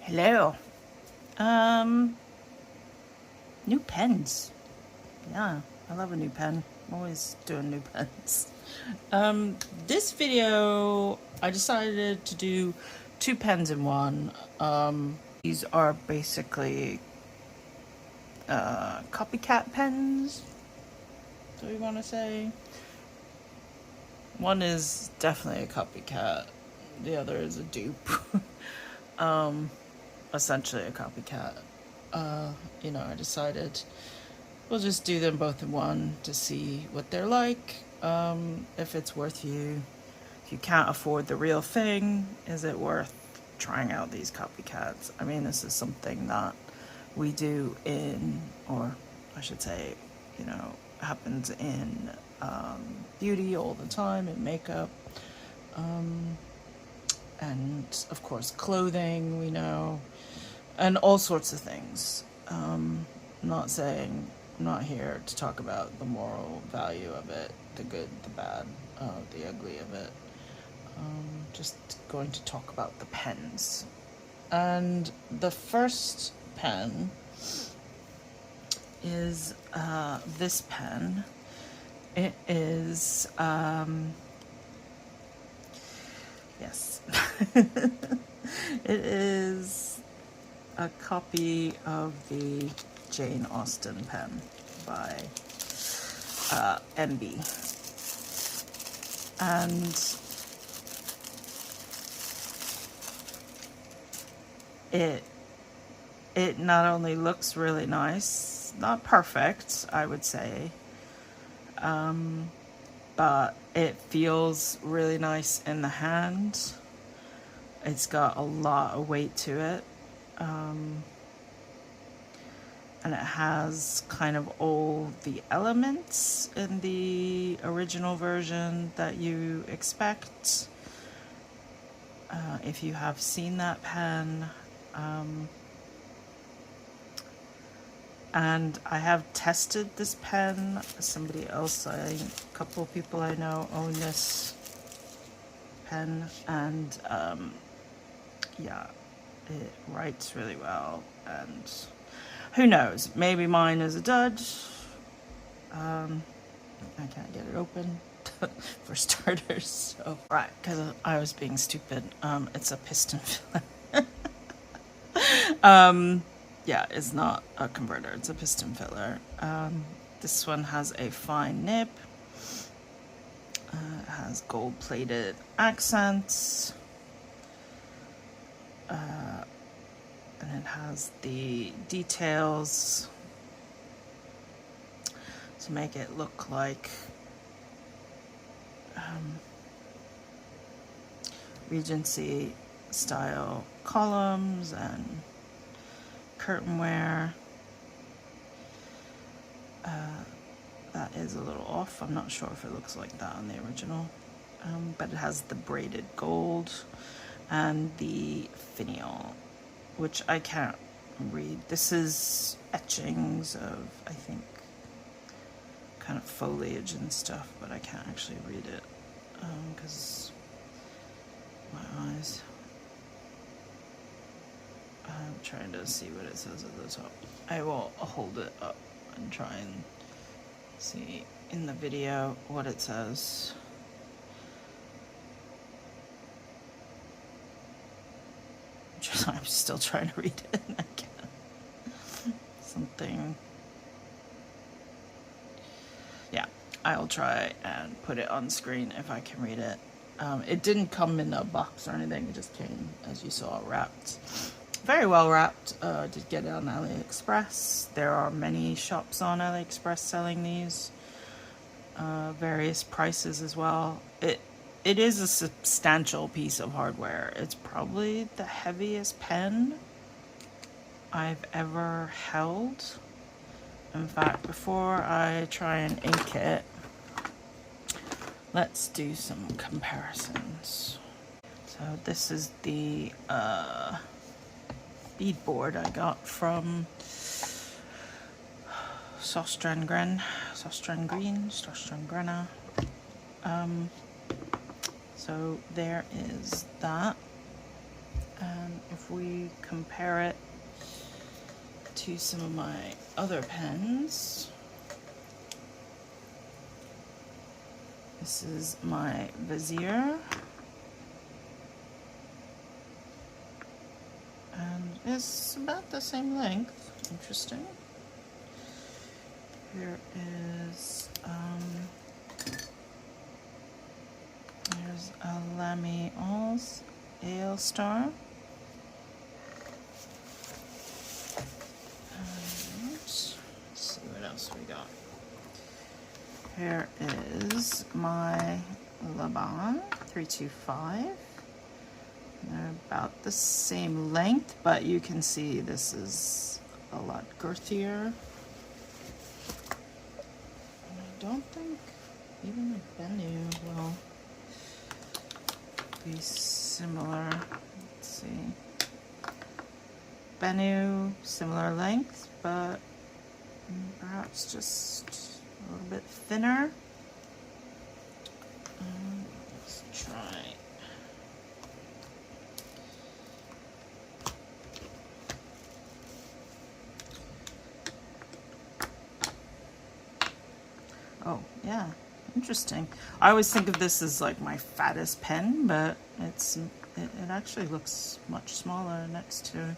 Hello. Um, New pens. Yeah, I love a new pen. I'm always doing new pens. This video, I decided to do two pens in one. These are basically copycat pens, do we want to say? One is definitely a copycat. The other is a dupe. Essentially a copycat. I decided we'll just do them both in one to see what they're like. If it's worth you. If you can't afford the real thing, is it worth trying out these copycats? I mean, this is something that we do in, or I should say, happens in beauty all the time, in makeup, and of course clothing, we know, and all sorts of things. I'm not here to talk about the moral value of it, the good, the bad, the ugly of it. Just going to talk about the pens. And the first pen is this pen. It is, yes, it is a copy of the Jane Austen pen by MB. And it not only looks really nice, not perfect, I would say, but it feels really nice in the hand. It's got a lot of weight to it. And it has kind of all the elements in the original version that you expect. If you have seen that pen, and I have tested this pen. Somebody else, a couple of people I know own this pen, and yeah, it writes really well, and who knows, maybe mine is a dud. I can't get it open for starters, so right, because I was being stupid. It's a piston filler. Yeah, it's not a converter, it's a piston filler. This one has a fine nib. It has gold-plated accents. And it has the details to make it look like Regency style columns and curtainware. That is a little off. I'm not sure if it looks like that on the original, but it has the braided gold and the finial, which I can't read. This is etchings of, I think, kind of foliage and stuff, but I can't actually read it because my eyes. I'm trying to see what it says at the top. I will hold it up and try and see in the video what it says. I'm still trying to read it and I can't. Something. Yeah, I'll try and put it on screen if I can read it. It didn't come in a box or anything, it just came, as you saw, wrapped. Very well wrapped. Did get it on AliExpress. There are many shops on AliExpress selling these. Various prices as well. It is a substantial piece of hardware. It's probably the heaviest pen I've ever held. In fact, before I try and ink it, let's do some comparisons. So this is the beadboard I got from Søstrene Grene. So there is that. And if if we compare it to some of my other pens. This is my Vizier, and it's about the same length. Interesting. Here is there's a Lamy Ale Star. And let's see what else we got. Here is my Laban 325. They're about the same length, but you can see this is a lot girthier. And I don't think even the Benu will be similar. Let's see. Benu, similar length, but perhaps just a little bit thinner. Let's try. Oh, yeah, interesting. I always think of this as like my fattest pen, but it actually looks much smaller next to it.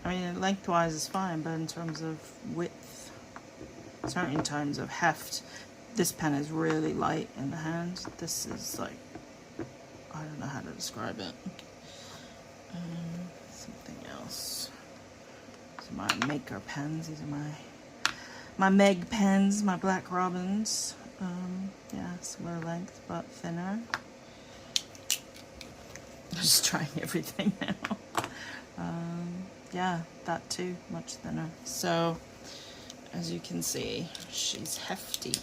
I mean, lengthwise is fine, but in terms of width, certainly in terms of heft, this pen is really light in the hand. This is like, I don't know how to describe it. Something else. These are my Maker pens. These are my Meg pens, my Black Robins. Yeah, similar length, but thinner. I'm just trying everything now. Yeah, that too, much thinner. So, as you can see, she's hefty.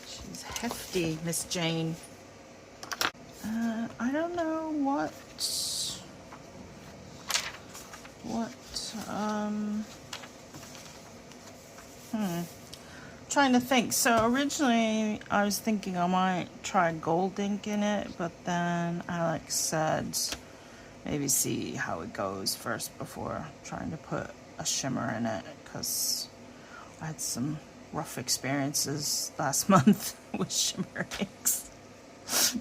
She's hefty, Miss Jane. I don't know trying to think. So originally I was thinking I might try gold ink in it, but then Alex said maybe see how it goes first before trying to put a shimmer in it, because I had some rough experiences last month with shimmer inks.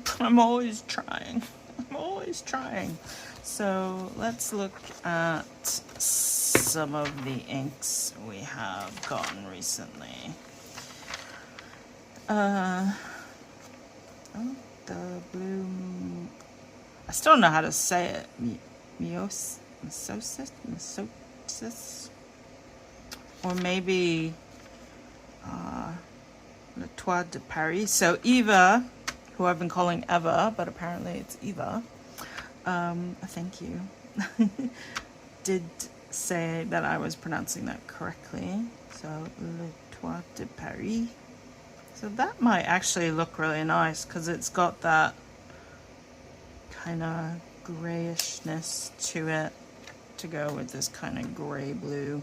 But I'm always trying. I'm always trying. So let's look at some of the inks we have gotten recently. Oh, the blue. I still don't know how to say it. Meiosis, or maybe Le Toit de Paris. So Eva, who I've been calling Eva, but apparently it's Eva. Thank you. Did say that I was pronouncing that correctly. So Le Toit de Paris. So that might actually look really nice because it's got that kind of grayishness to it to go with this kind of gray blue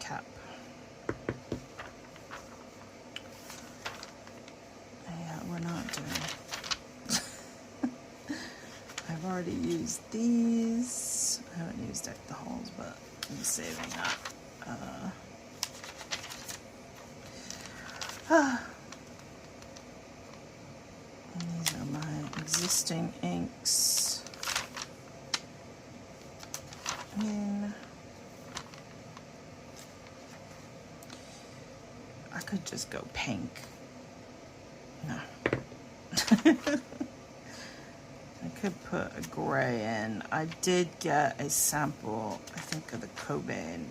cap. Yeah, we're not doing. I've already used these. I haven't used Deck the Halls, but I'm saving that. And these are my existing inks. I mean, I could just go pink. No. I could put a gray in. I did get a sample, I think, of the Cobain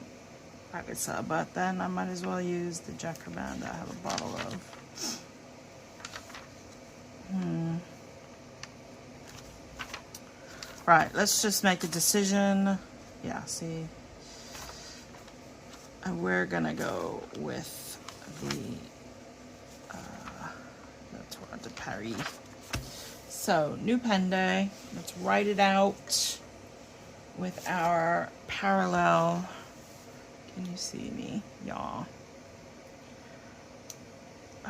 packet style, but then I might as well use the Jacquemin that I have a bottle of. Right, let's just make a decision. Yeah, see, we're gonna go with the Toit de Paris. So, new pen day. Let's write it out with our parallel. Can you see me? Yeah.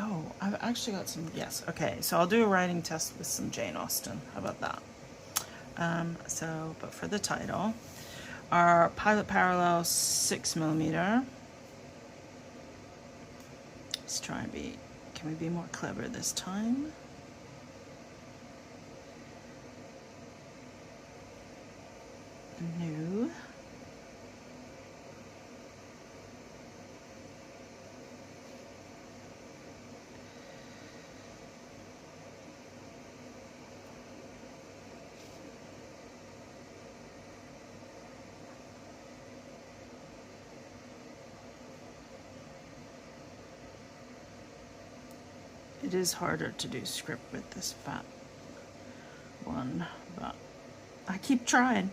Oh, I've actually got some, yes, okay, so I'll do a writing test with some Jane Austen. How about that? But for the title, our Pilot Parallel 6mm. Let's try and can we be more clever this time? No. It is harder to do script with this fat one, but I keep trying.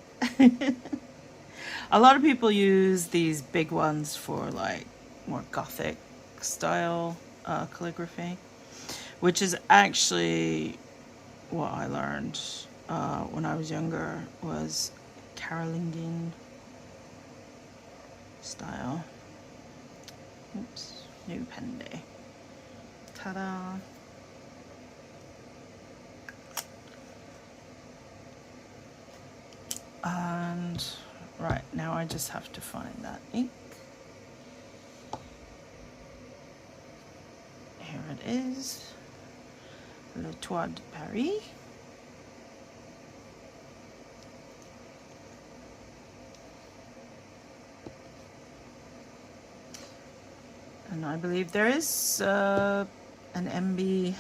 A lot of people use these big ones for like more gothic style calligraphy, which is actually what I learned when I was younger, was Carolingian style. Oops, new pen day. Ta-da! And right, now I just have to find that ink. Here it is, Le Toit de Paris. And I believe there is an MB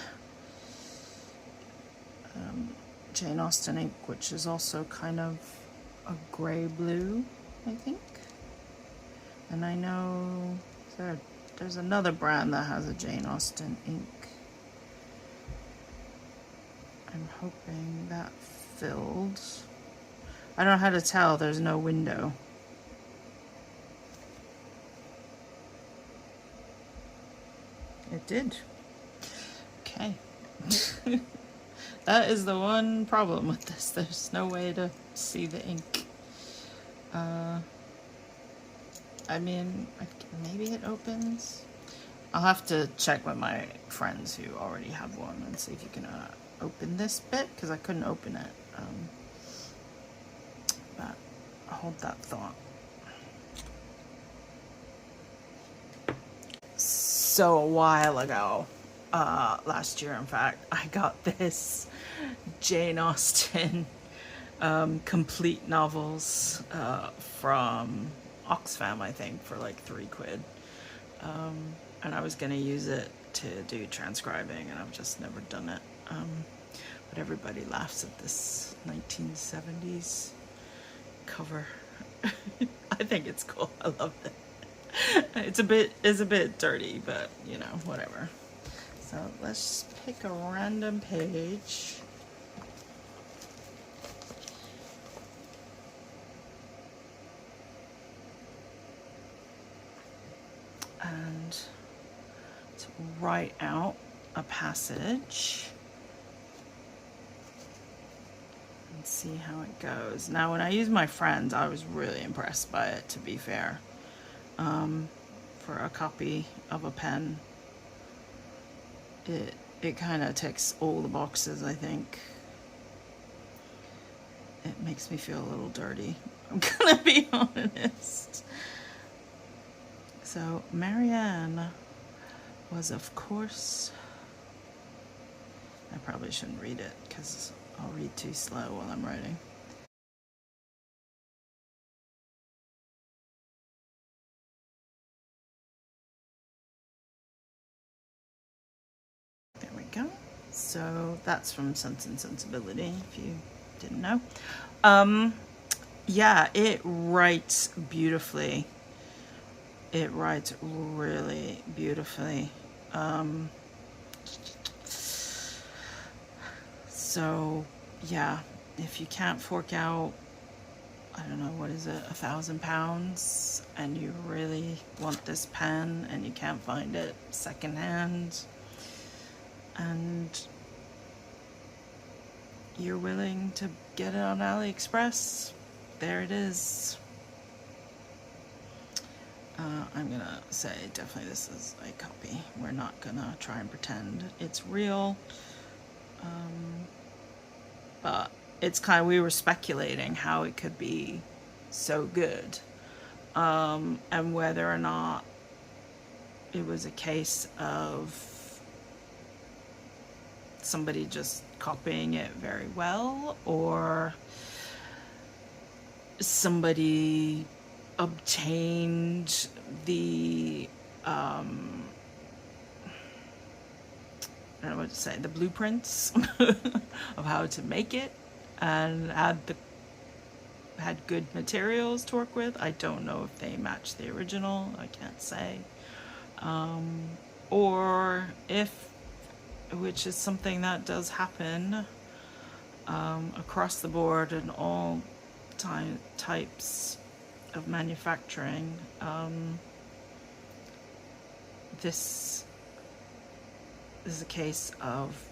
Jane Austen ink, which is also kind of a gray blue, I think. And I know there's another brand that has a Jane Austen ink. I'm hoping that filled. I don't know how to tell, there's no window. It did. Okay. That is the one problem with this. There's no way to see the ink. I mean, maybe it opens. I'll have to check with my friends who already have one and see if you can open this bit, because I couldn't open it. But hold that thought. So a while ago, last year in fact, I got this Jane Austen complete novels from Oxfam, I think, for like £3. And I was gonna use it to do transcribing, and I've just never done it. But everybody laughs at this 1970s cover. I think it's cool. I love it. It's a bit dirty, but you know, whatever. So let's pick a random page. And to write out a passage and see how it goes. Now, when I used my friends, I was really impressed by it, to be fair. For a copy of a pen, it kind of ticks all the boxes, I think. It makes me feel a little dirty, I'm gonna be honest. So Marianne was, of course, I probably shouldn't read it because I'll read too slow while I'm writing. There we go. So that's from Sense and Sensibility, if you didn't know. Yeah, it writes beautifully. It writes really beautifully. So yeah, if you can't fork out, I don't know, what is it, £1,000, and you really want this pen and you can't find it secondhand, and you're willing to get it on AliExpress, there it is. I'm gonna say definitely this is a copy. We're not gonna try and pretend it's real. But it's kind of, we were speculating how it could be so good. And whether or not it was a case of somebody just copying it very well, or somebody obtained the I don't know what to say, the blueprints of how to make it, and had good materials to work with. I don't know if they match the original, I can't say. Or if, which is something that does happen across the board in all types of manufacturing, this is a case of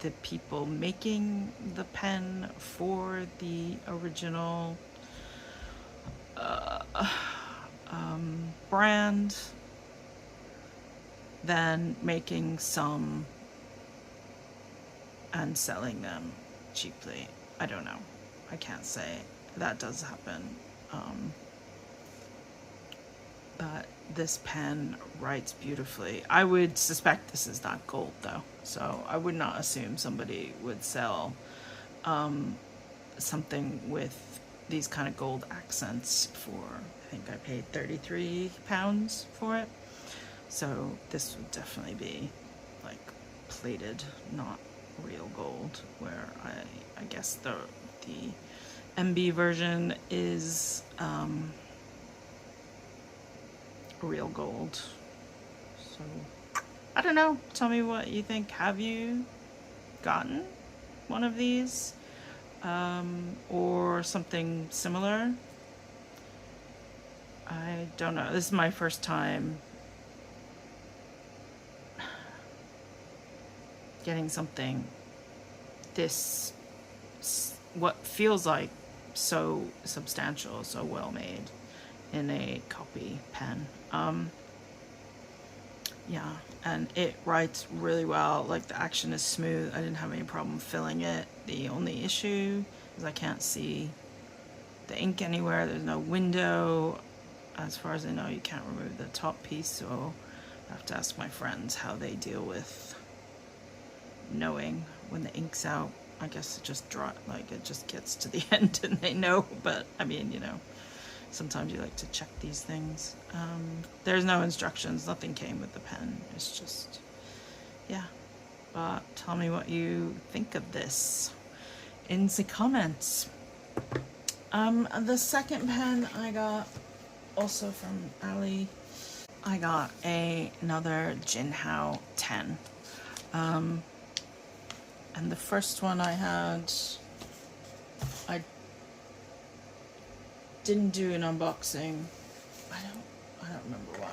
the people making the pen for the original brand, then making some and selling them cheaply. I don't know. I can't say. That does happen. But this pen writes beautifully. I would suspect this is not gold though, so I would not assume somebody would sell something with these kind of gold accents for, I think I paid £33 for it. So this would definitely be like plated, not real gold, where I guess the MB version is real gold. So I don't know, tell me what you think. Have you gotten one of these or something similar? I don't know, this is my first time getting something this, what feels like so substantial, so well made in a copy pen. Yeah, and it writes really well. Like, the action is smooth. I didn't have any problem filling it. The only issue is I can't see the ink anywhere. There's no window. As far as I know, you can't remove the top piece, so I have to ask my friends how they deal with knowing when the ink's out. I guess it just it just gets to the end and they know, but I mean, you know, sometimes you like to check these things. There's no instructions, nothing came with the pen. It's just, yeah. But tell me what you think of this in the comments. The second pen I got also from Ali. I got another Jinhao 10. And the first one I had, I didn't do an unboxing. I don't remember why.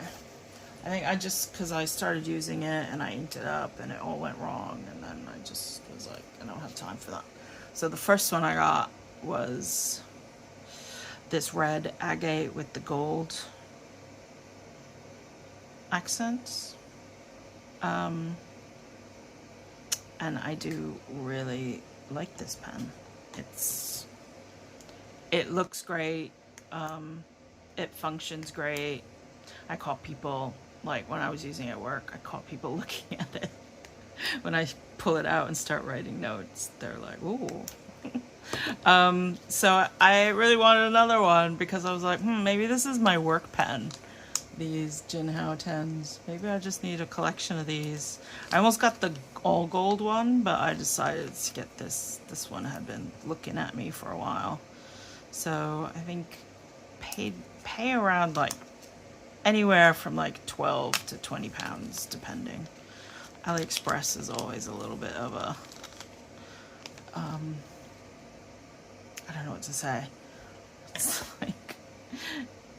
I think I just, because I started using it and I inked it up and it all went wrong, and then I just was like, I don't have time for that. So the first one I got was this red agate with the gold accents. And I do really like this pen. It looks great. It functions great. I caught people, like when I was using it at work, I caught people looking at it. When I pull it out and start writing notes, they're like, ooh. So I really wanted another one because I was like, maybe this is my work pen. These Jinhao 10s. Maybe I just need a collection of these. I almost got the all gold one, but I decided to get this. This one had been looking at me for a while. So I think pay around like anywhere from like 12 to 20 pounds depending. AliExpress is always a little bit of a I don't know what to say. It's like,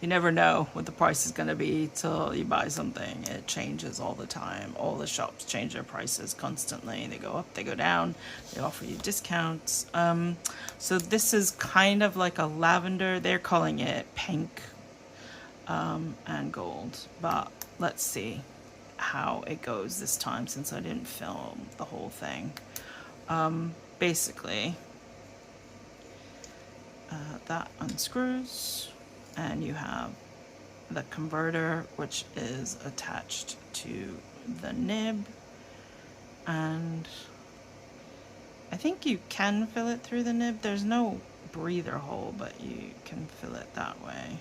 you never know what the price is going to be till you buy something. It changes all the time. All the shops change their prices constantly. They go up, they go down. They offer you discounts. So this is kind of like a lavender. They're calling it pink. and gold, but let's see how it goes this time since I didn't film the whole thing. Basically, that unscrews and you have the converter, which is attached to the nib, and I think you can fill it through the nib. There's no breather hole, but you can fill it that way.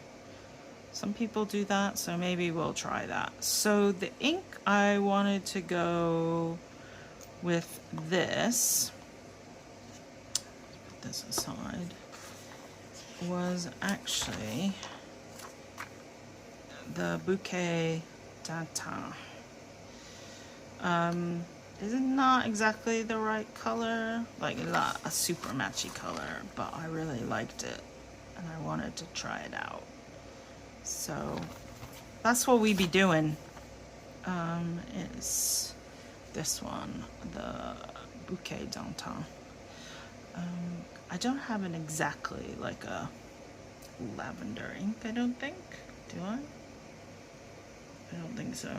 Some people do that, so maybe we'll try that. So the ink, I wanted to go with this, put this aside, was actually the Bouquet d'Antin. This is not exactly the right color, like not a super matchy color, but I really liked it and I wanted to try it out. So that's what we be doing. Is this one, the Bouquet d'Antin. I don't have an exactly like a lavender ink, I don't think. Do I? I don't think so.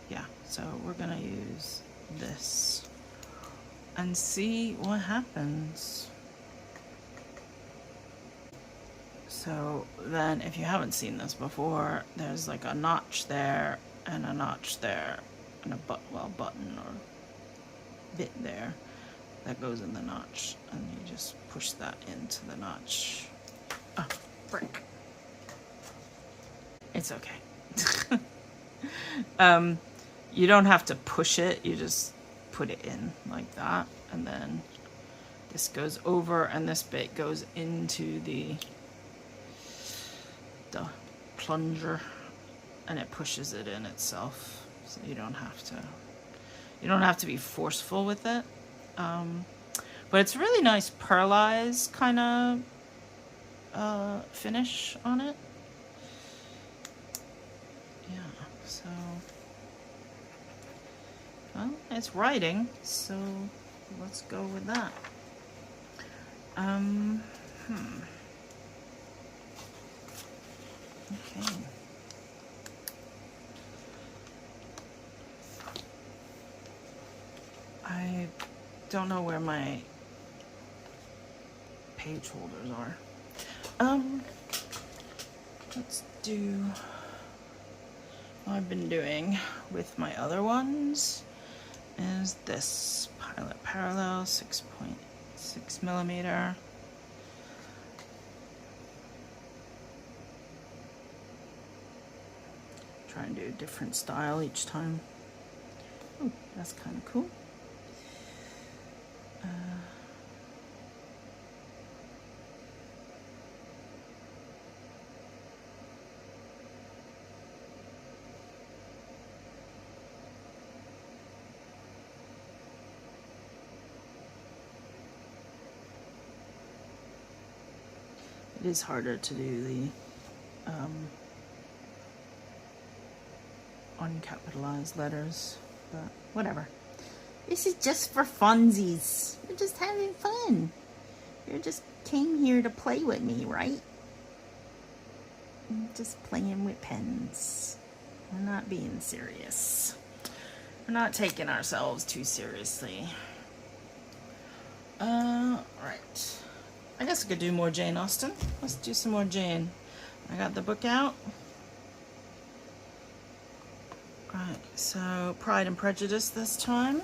Yeah, so we're gonna use this and see what happens. So then if you haven't seen this before, there's like a notch there and a notch there and a button or bit there that goes in the notch, and you just push that into the notch. Oh, frick. It's okay. You don't have to push it, you just put it in like that, and then this goes over and this bit goes into the plunger and it pushes it in itself, so you don't have to be forceful with it. But it's really nice pearlized kind of finish on it. Yeah, so well, it's writing, so let's go with that. Okay. I don't know where my page holders are. Let's do what I've been doing with my other ones is this Pilot Parallel 6.6 millimeter. Try and do a different style each time. Ooh, that's kind of cool. It is harder to do the uncapitalized letters, but whatever. This is just for funsies. We're just having fun. You just came here to play with me, right? I'm just playing with pens. We're not being serious. We're not taking ourselves too seriously. Right. I guess I could do more Jane Austen. Let's do some more Jane. I got the book out. Right, so Pride and Prejudice this time.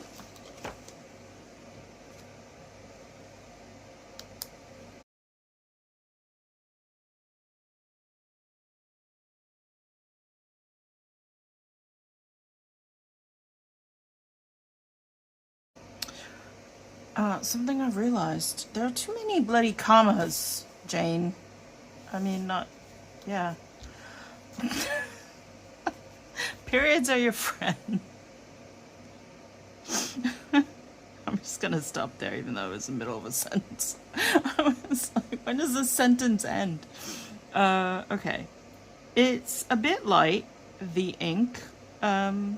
Something I've realized. There are too many bloody commas, Jane. I mean, not... yeah. Periods are your friend. I'm just gonna stop there, even though it was the middle of a sentence. I was like, when does this sentence end? Okay. It's a bit light, the ink, but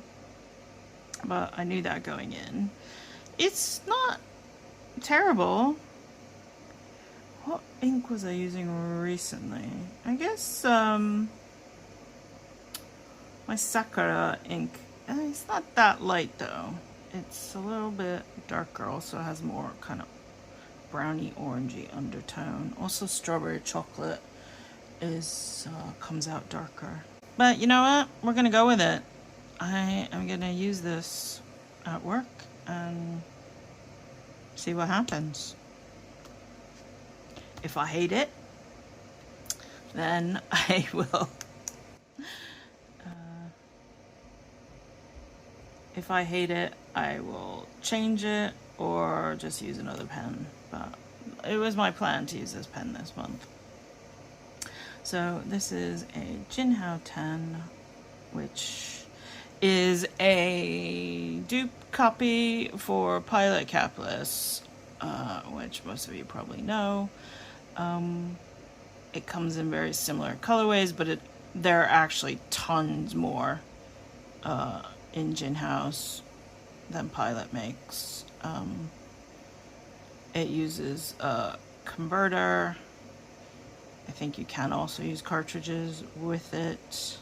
I knew that going in. It's not terrible. What ink was I using recently? I guess my Sakura ink. It's not that light though. It's a little bit darker. Also has more kind of browny orangey undertone. Also strawberry chocolate is comes out darker. But you know what? We're gonna go with it. I am gonna use this at work and see what happens. If I hate it, then I will. If I hate it, I will change it or just use another pen. But it was my plan to use this pen this month. So this is a Jinhao 10, which is a dupe copy for Pilot Capless, which most of you probably know. It comes in very similar colorways, but there are actually tons more in Jinhao's than Pilot makes. It uses a converter. I think you can also use cartridges with it.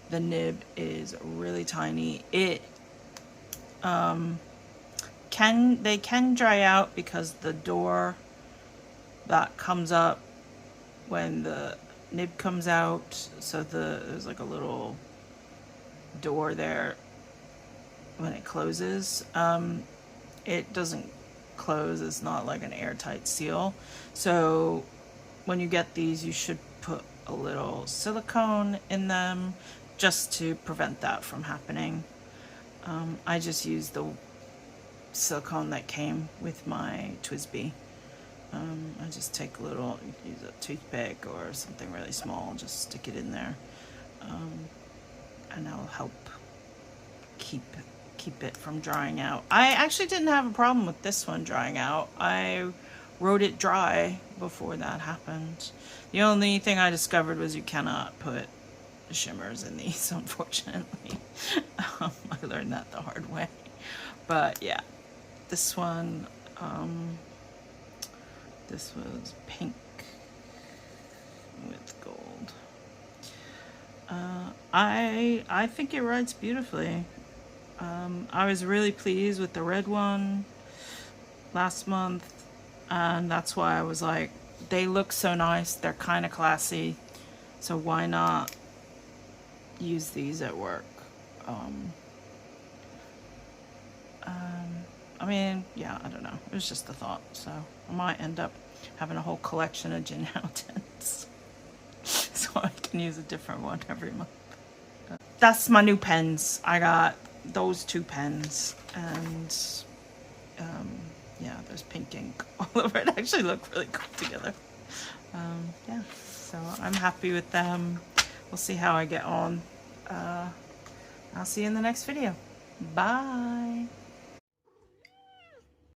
The nib is really tiny. They can dry out because the door that comes up when the nib comes out, so there's like a little door there when it closes. It doesn't close. It's not like an airtight seal. So when you get these, you should put a little silicone in them just to prevent that from happening. I just used the silicone that came with my TWSBI. I just take a little, you can use a toothpick or something really small, just stick it in there, and that'll help keep it from drying out. I actually didn't have a problem with this one drying out. I wrote it dry before that happened. The only thing I discovered was you cannot put shimmers in these, unfortunately. I learned that the hard way. But yeah, this one, this was pink with gold. I think it writes beautifully. I was really pleased with the red one last month, and that's why I was like, they look so nice, they're kind of classy, so why not use these at work? I mean, yeah, I don't know, it was just a thought, so I might end up having a whole collection of Jinhao tints so I can use a different one every month. That's my new pens. I got those two pens, and yeah, there's pink ink all over it. Actually look really cool together. Yeah, so I'm happy with them. We'll see how I get on. I'll see you in the next video. Bye.